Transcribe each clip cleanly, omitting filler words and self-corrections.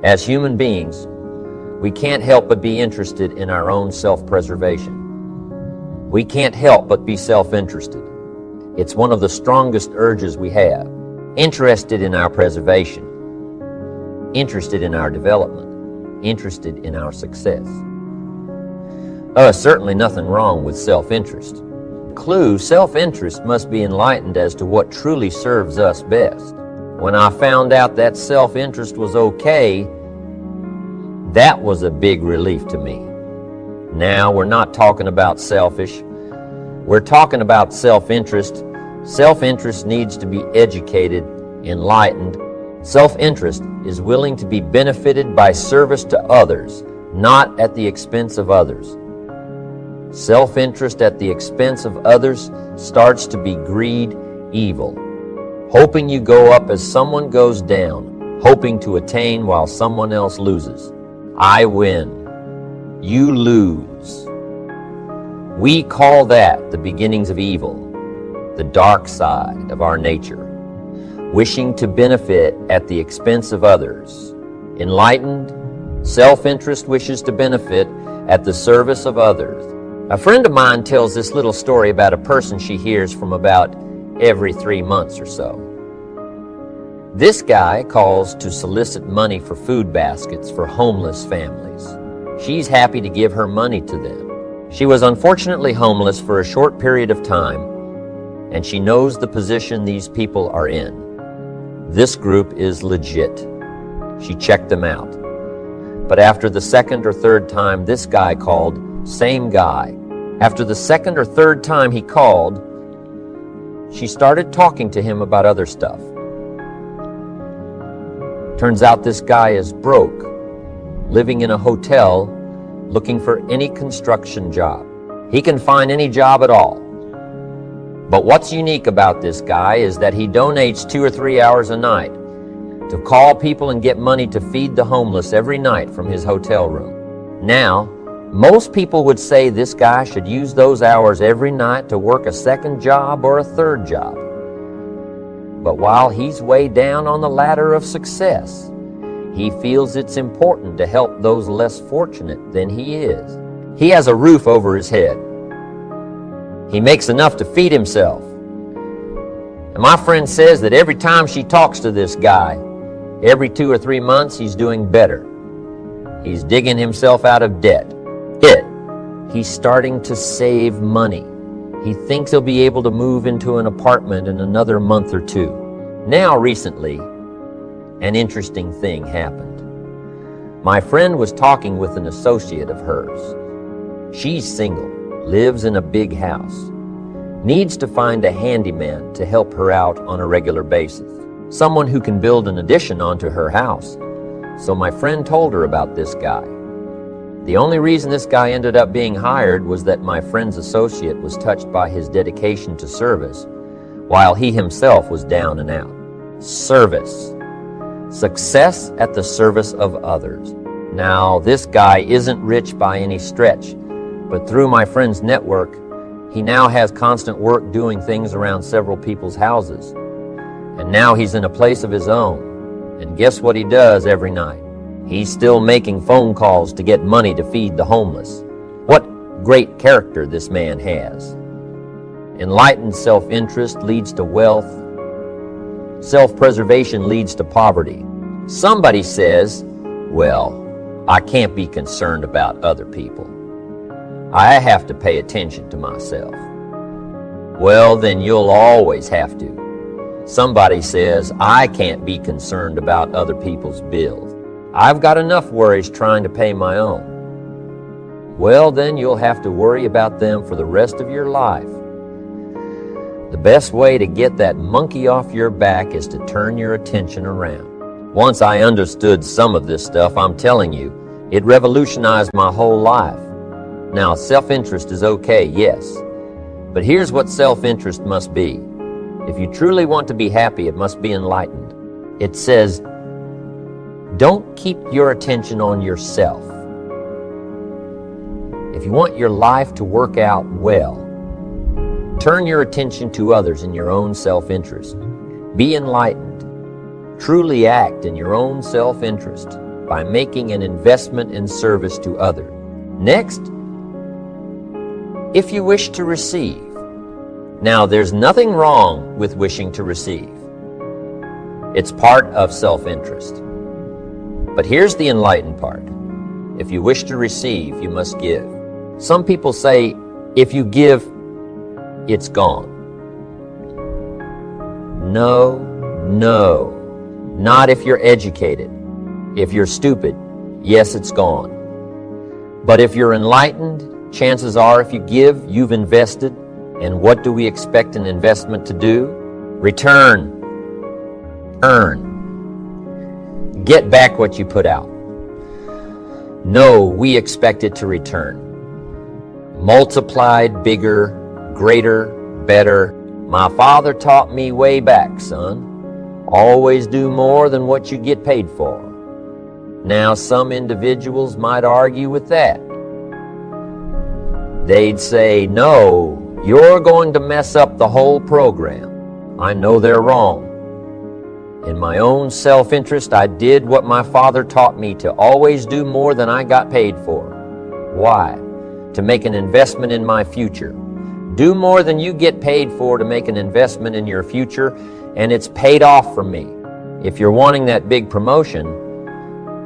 As human beings, we can't help but be interested in our own self-preservation. We can't help but be self-interested. It's one of the strongest urges we have. Interested in our preservation, interested in our development, interested in our success. Certainly nothing wrong with self-interest. Clue, self-interest must be enlightened as to what truly serves us best. When I found out that self-interest was okay, that was a big relief to me. Now, we're not talking about selfish. We're talking about self-interest. Self-interest needs to be educated, enlightened. Self-interest is willing to be benefited by service to others, not at the expense of others. Self-interest at the expense of others starts to be greed, evil. Hoping you go up as someone goes down, hoping to attain while someone else loses. I win. You lose. We call that the beginnings of evil, the dark side of our nature, wishing to benefit at the expense of others. Enlightened, self-interest wishes to benefit at the service of others. A friend of mine tells this little story about a person she hears from about every 3 months or so. This guy calls to solicit money for food baskets for homeless families. She's happy to give her money to them. She was unfortunately homeless for a short period of time, and she knows the position these people are in. This group is legit. She checked them out. But after the second or third time this guy called, same guy, after the second or third time he called, she started talking to him about other stuff. Turns out this guy is broke, living in a hotel, looking for any construction job. He can find any job at all. But what's unique about this guy is that he donates 2 or 3 hours a night to call people and get money to feed the homeless every night from his hotel room. Now, most people would say this guy should use those hours every night to work a second job or a third job. But while he's way down on the ladder of success, he feels it's important to help those less fortunate than he is. He has a roof over his head. He makes enough to feed himself. And my friend says that every time she talks to this guy, every 2 or 3 months, he's doing better. He's digging himself out of debt. He's starting to save money. He thinks he'll be able to move into an apartment in another month or 2. Now, recently, an interesting thing happened. My friend was talking with an associate of hers. She's single, lives in a big house, needs to find a handyman to help her out on a regular basis, someone who can build an addition onto her house. So my friend told her about this guy. The only reason this guy ended up being hired was that my friend's associate was touched by his dedication to service, while he himself was down and out. Service. Success at the service of others. Now, this guy isn't rich by any stretch, but through my friend's network, he now has constant work doing things around several people's houses. And now he's in a place of his own. And guess what he does every night? He's still making phone calls to get money to feed the homeless. What great character this man has. Enlightened self-interest leads to wealth. Self-preservation leads to poverty. Somebody says, well, I can't be concerned about other people. I have to pay attention to myself. Well, then you'll always have to. Somebody says, I can't be concerned about other people's bills. I've got enough worries trying to pay my own. Well, then you'll have to worry about them for the rest of your life. The best way to get that monkey off your back is to turn your attention around. Once I understood some of this stuff, I'm telling you, it revolutionized my whole life. Now, self-interest is okay, yes. But here's what self-interest must be. If you truly want to be happy, it must be enlightened. It says, don't keep your attention on yourself. If you want your life to work out well, turn your attention to others in your own self-interest. Be enlightened. Truly act in your own self-interest. by making an investment in service to others. Next, if you wish to receive. Now, there's nothing wrong with wishing to receive. It's part of self-interest. But here's the enlightened part. If you wish to receive, you must give. Some people say, if you give, it's gone. No, no. Not if you're educated. If you're stupid, yes, it's gone. But if you're enlightened, chances are if you give, you've invested. And what do we expect an investment to do? Return. Earn. Get back what you put out. No, we expect it to return. Multiplied, bigger, greater, better. My father taught me way back, son. Always do more than what you get paid for. Now, some individuals might argue with that. They'd say, no, you're going to mess up the whole program. I know they're wrong. In my own self-interest, I did what my father taught me to always do more than I got paid for. Why? To make an investment in my future. Do more than you get paid for to make an investment in your future, and it's paid off for me. If you're wanting that big promotion,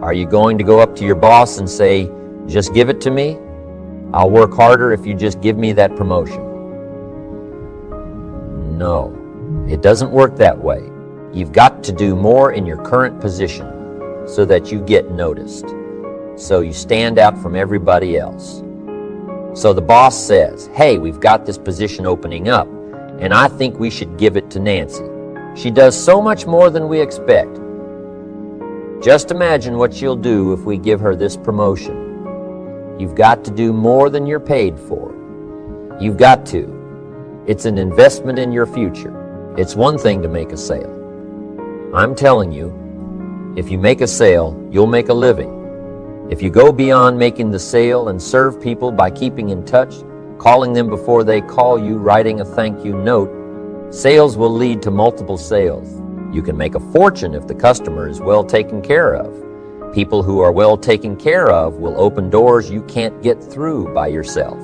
are you going to go up to your boss and say, just give it to me? I'll work harder if you just give me that promotion. No, it doesn't work that way. You've got to do more in your current position so that you get noticed, so you stand out from everybody else. So the boss says, hey, we've got this position opening up, and I think we should give it to Nancy. She does so much more than we expect. Just imagine what she'll do if we give her this promotion. You've got to do more than you're paid for. You've got to. It's an investment in your future. It's one thing to make a sale. I'm telling you, if you make a sale, you'll make a living. If you go beyond making the sale and serve people by keeping in touch, calling them before they call you, writing a thank you note, sales will lead to multiple sales. You can make a fortune if the customer is well taken care of. People who are well taken care of will open doors you can't get through by yourself.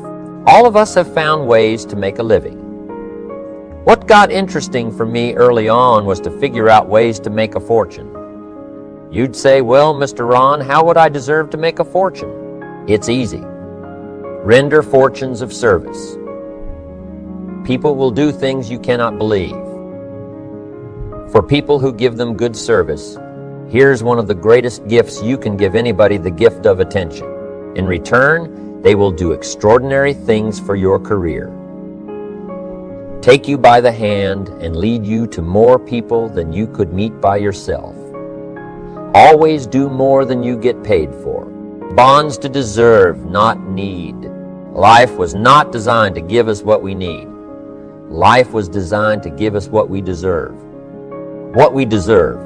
All of us have found ways to make a living. What got interesting for me early on was to figure out ways to make a fortune. You'd say, well, Mr. Ron, how would I deserve to make a fortune? It's easy. Render fortunes of service. People will do things you cannot believe. For people who give them good service, here's one of the greatest gifts you can give anybody, the gift of attention. In return, they will do extraordinary things for your career. Take you by the hand and lead you to more people than you could meet by yourself. Always do more than you get paid for. Bonds to deserve, not need. Life was not designed to give us what we need. Life was designed to give us what we deserve. What we deserve.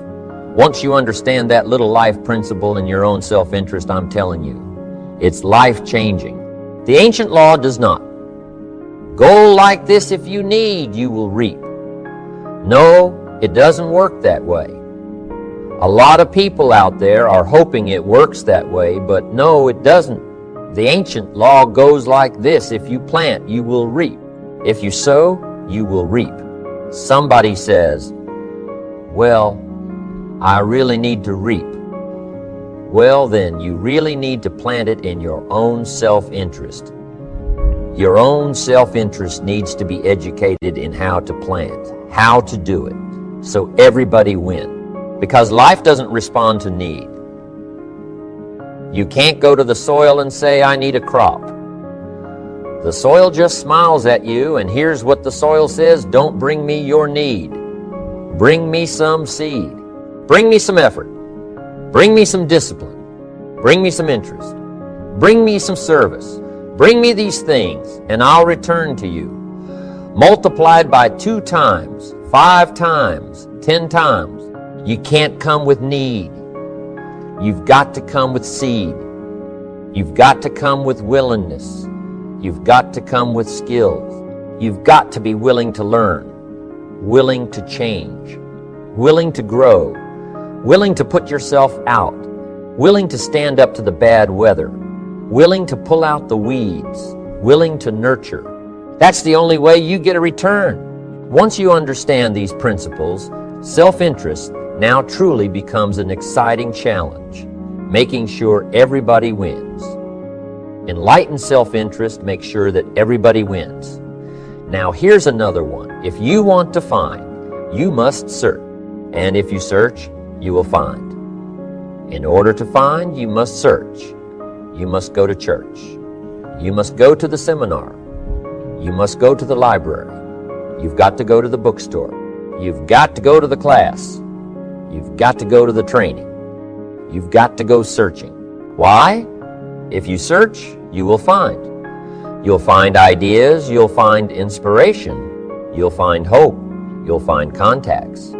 Once you understand that little life principle in your own self-interest, I'm telling you, it's life-changing. The ancient law does not. Go like this if you need, you will reap. No, it doesn't work that way. A lot of people out there are hoping it works that way, but no, it doesn't. The ancient law goes like this: if you plant, you will reap. If you sow, you will reap. Somebody says, well, I really need to reap. Well, then you really need to plant it in your own self-interest. Your own self-interest needs to be educated in how to plant, how to do it, so everybody wins. Because life doesn't respond to need. You can't go to the soil and say, I need a crop. The soil just smiles at you, and here's what the soil says: don't bring me your need. Bring me some seed. Bring me some effort. Bring me some discipline. Bring me some interest. Bring me some service. Bring me these things, and I'll return to you. Multiplied by 2 times, 5 times, 10 times. You can't come with need. You've got to come with seed. You've got to come with willingness. You've got to come with skills. You've got to be willing to learn, willing to change, willing to grow, willing to put yourself out, willing to stand up to the bad weather, willing to pull out the weeds, willing to nurture. That's the only way you get a return. Once you understand these principles, self-interest now truly becomes an exciting challenge, making sure everybody wins. Enlighten self-interest makes sure that everybody wins. Now here's another one. If you want to find, you must search. And if you search, you will find. In order to find, you must search. You must go to church. You must go to the seminar. You must go to the library. You've got to go to the bookstore. You've got to go to the class. You've got to go to the training. You've got to go searching. Why? If you search, you will find. You'll find ideas. You'll find inspiration. You'll find hope. You'll find contacts.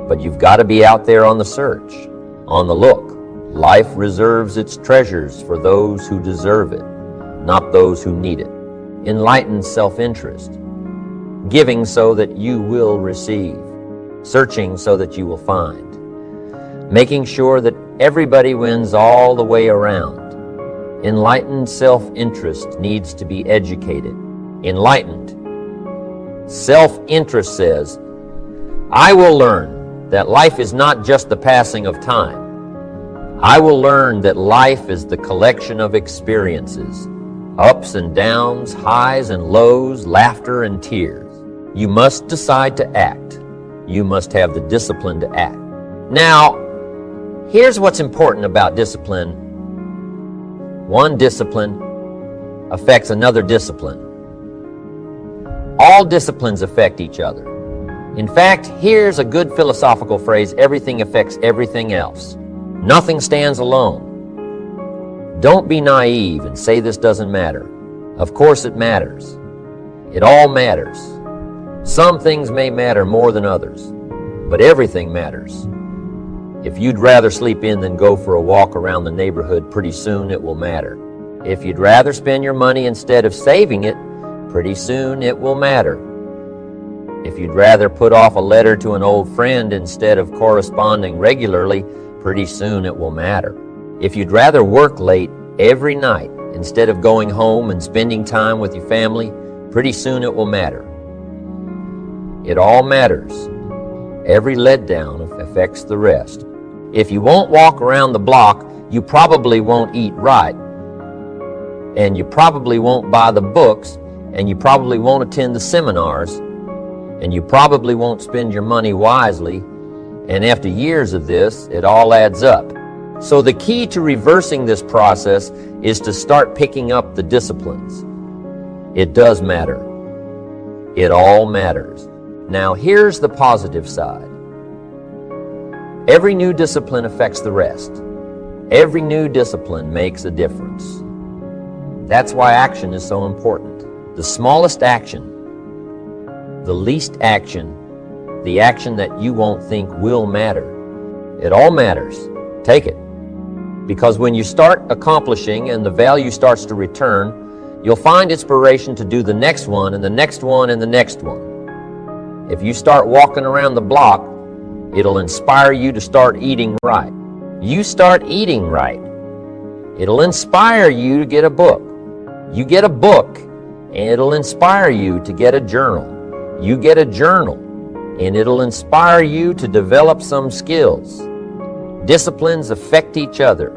But you've got to be out there on the search, on the look. Life reserves its treasures for those who deserve it, not those who need it. Enlighten self-interest. Giving so that you will receive. Searching so that you will find. Making sure that everybody wins all the way around. Enlightened self-interest needs to be educated. Enlightened. Self-interest says, I will learn that life is not just the passing of time. I will learn that life is the collection of experiences, ups and downs, highs and lows, laughter and tears. You must decide to act. You must have the discipline to act. Now, here's what's important about discipline. One discipline affects another discipline. All disciplines affect each other. In fact, here's a good philosophical phrase: everything affects everything else. Nothing stands alone. Don't be naive and say this doesn't matter. Of course it matters. It all matters. Some things may matter more than others, but everything matters. If you'd rather sleep in than go for a walk around the neighborhood, pretty soon it will matter. If you'd rather spend your money instead of saving it, pretty soon it will matter. If you'd rather put off a letter to an old friend instead of corresponding regularly, pretty soon it will matter. If you'd rather work late every night instead of going home and spending time with your family, pretty soon it will matter. It all matters. Every letdown affects the rest. If you won't walk around the block, you probably won't eat right. And you probably won't buy the books, and you probably won't attend the seminars, and you probably won't spend your money wisely. And after years of this, it all adds up. So the key to reversing this process is to start picking up the disciplines. It does matter. It all matters. Now here's the positive side. Every new discipline affects the rest. Every new discipline makes a difference. That's why action is so important. The smallest action, the least action, the action that you won't think will matter. It all matters. Take it. Because when you start accomplishing and the value starts to return, you'll find inspiration to do the next one and the next one and the next one. If you start walking around the block, it'll inspire you to start eating right. You start eating right. It'll inspire you to get a book. You get a book, and it'll inspire you to get a journal. You get a journal, and it'll inspire you to develop some skills. Disciplines affect each other.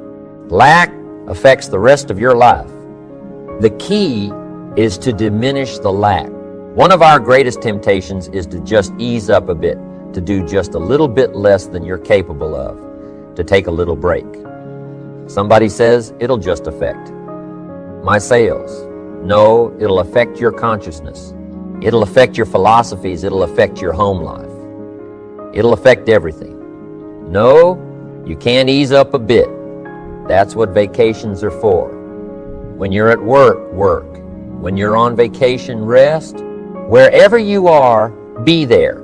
Lack affects the rest of your life. The key is to diminish the lack. One of our greatest temptations is to just ease up a bit, to do just a little bit less than you're capable of, to take a little break. Somebody says, it'll just affect my sales. No, it'll affect your consciousness. It'll affect your philosophies. It'll affect your home life. It'll affect everything. No, you can't ease up a bit. That's what vacations are for. When you're at work, work. When you're on vacation, rest. Wherever you are, be there.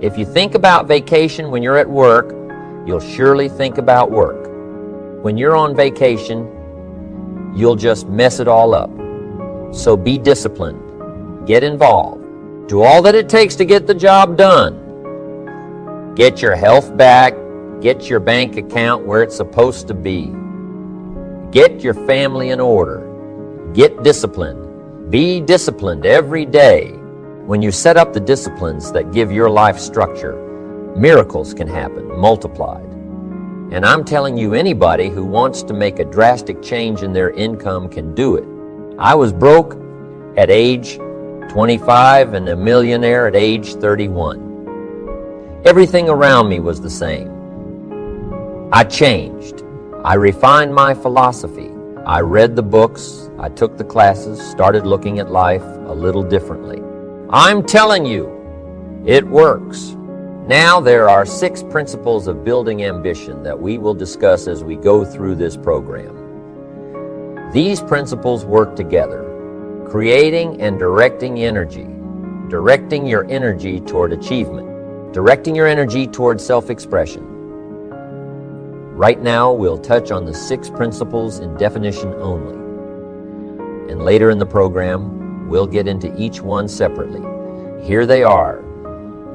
If you think about vacation when you're at work, you'll surely think about work. When you're on vacation, you'll just mess it all up. So be disciplined. Get involved. Do all that it takes to get the job done. Get your health back. Get your bank account where it's supposed to be. Get your family in order. Get disciplined. Be disciplined every day. When you set up the disciplines that give your life structure, miracles can happen, multiplied. And I'm telling you, anybody who wants to make a drastic change in their income can do it. I was broke at age 25 and a millionaire at age 31. Everything around me was the same. I changed. I refined my philosophy. I read the books. I took the classes, started looking at life a little differently. I'm telling you, it works. Now there are 6 principles of building ambition that we will discuss as we go through this program. These principles work together, creating and directing energy, directing your energy toward achievement, directing your energy toward self-expression. Right now, we'll touch on the 6 principles in definition only. And later in the program, we'll get into each one separately. Here they are,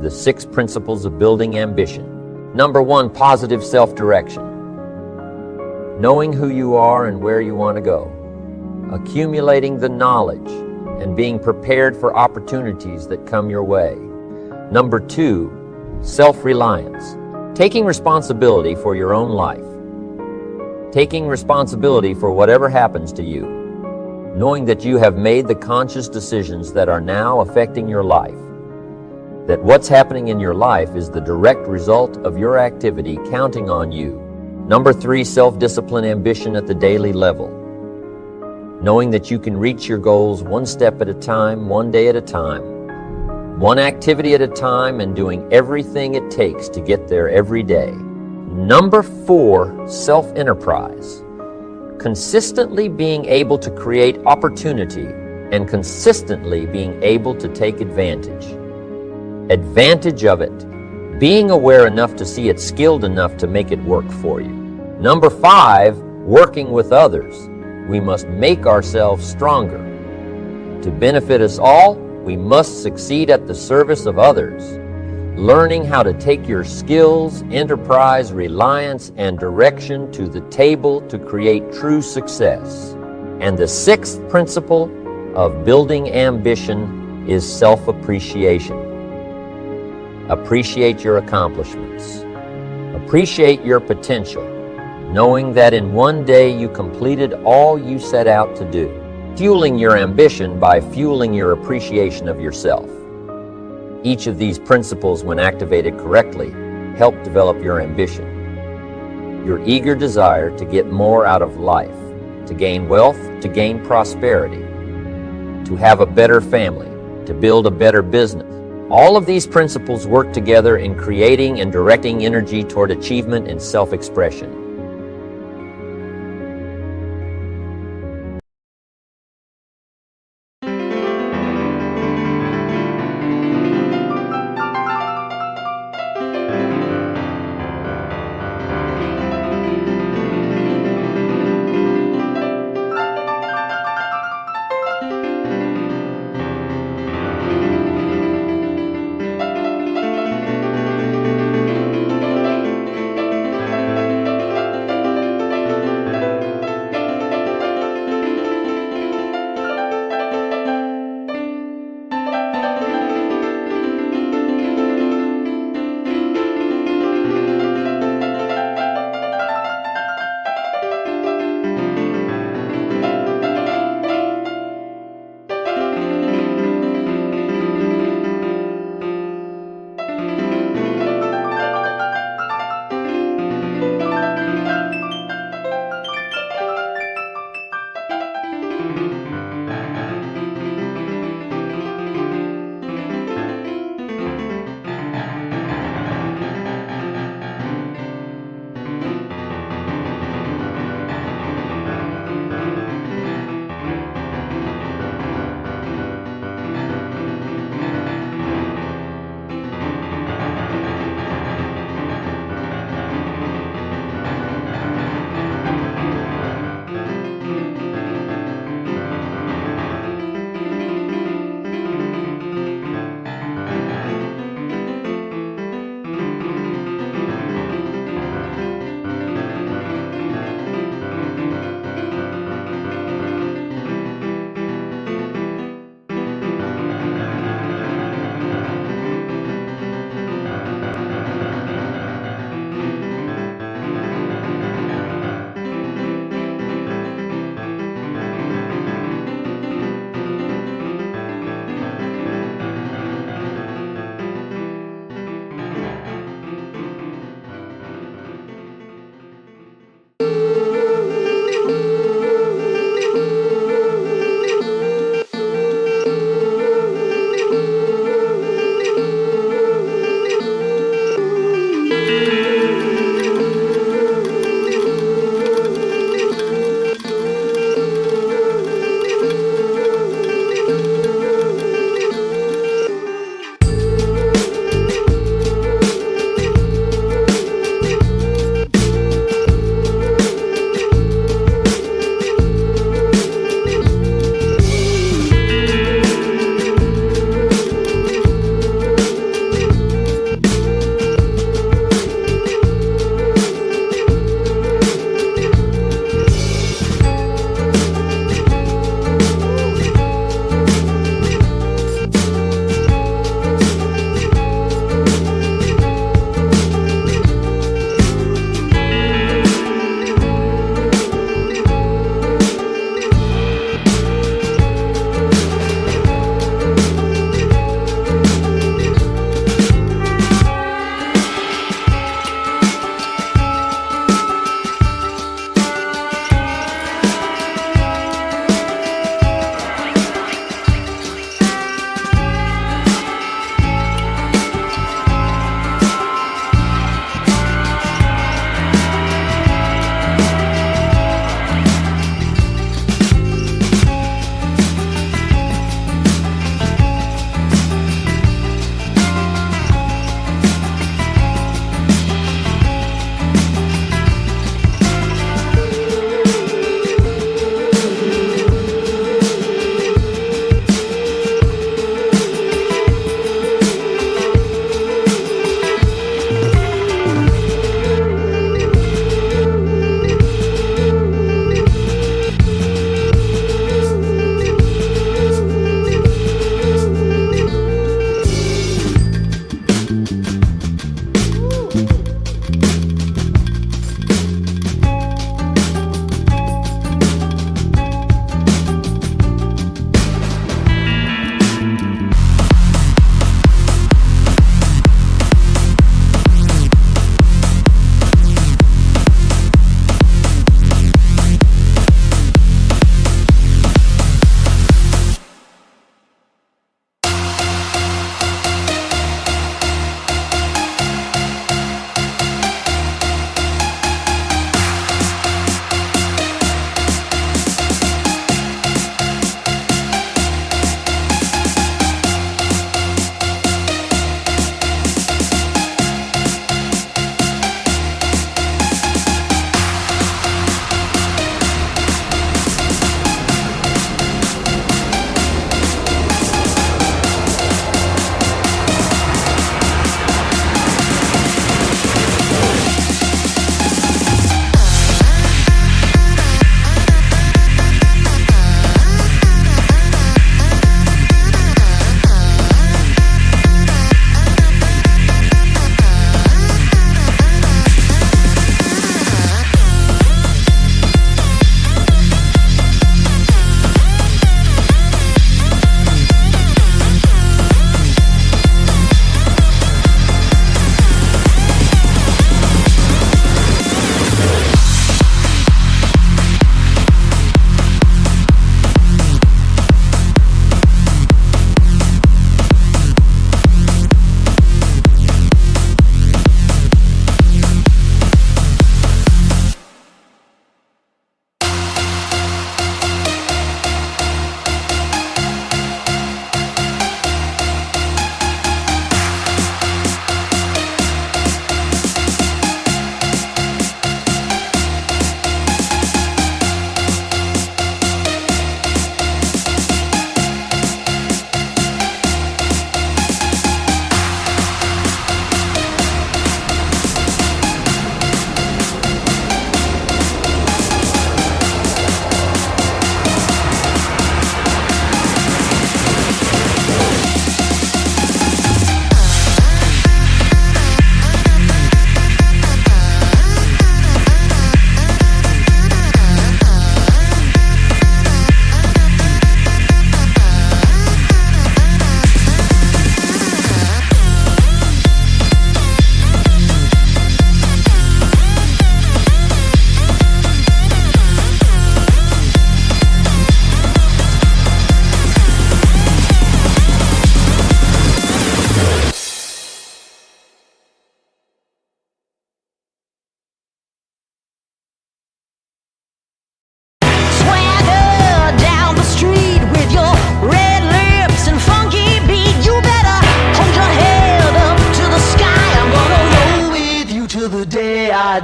the 6 principles of building ambition. Number 1, positive self-direction. Knowing who you are and where you want to go. Accumulating the knowledge and being prepared for opportunities that come your way. Number 2, self-reliance. Taking responsibility for your own life. Taking responsibility for whatever happens to you. Knowing that you have made the conscious decisions that are now affecting your life. That what's happening in your life is the direct result of your activity counting on you. Number 3, self-discipline ambition at the daily level. Knowing that you can reach your goals one step at a time, one day at a time. One activity at a time, and doing everything it takes to get there every day. Number 4, self-enterprise. Consistently being able to create opportunity and consistently being able to take advantage. Advantage of it. Being aware enough to see it, skilled enough to make it work for you. Number 5, working with others. We must make ourselves stronger. To benefit us all, we must succeed at the service of others, learning how to take your skills, enterprise, reliance, and direction to the table to create true success. And the 6th principle of building ambition is self-appreciation. Appreciate your accomplishments. Appreciate your potential, knowing that in one day you completed all you set out to do. Fueling your ambition by fueling your appreciation of yourself. Each of these principles, when activated correctly, help develop your ambition. Your eager desire to get more out of life, to gain wealth, to gain prosperity, to have a better family, to build a better business. All of these principles work together in creating and directing energy toward achievement and self-expression.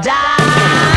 die.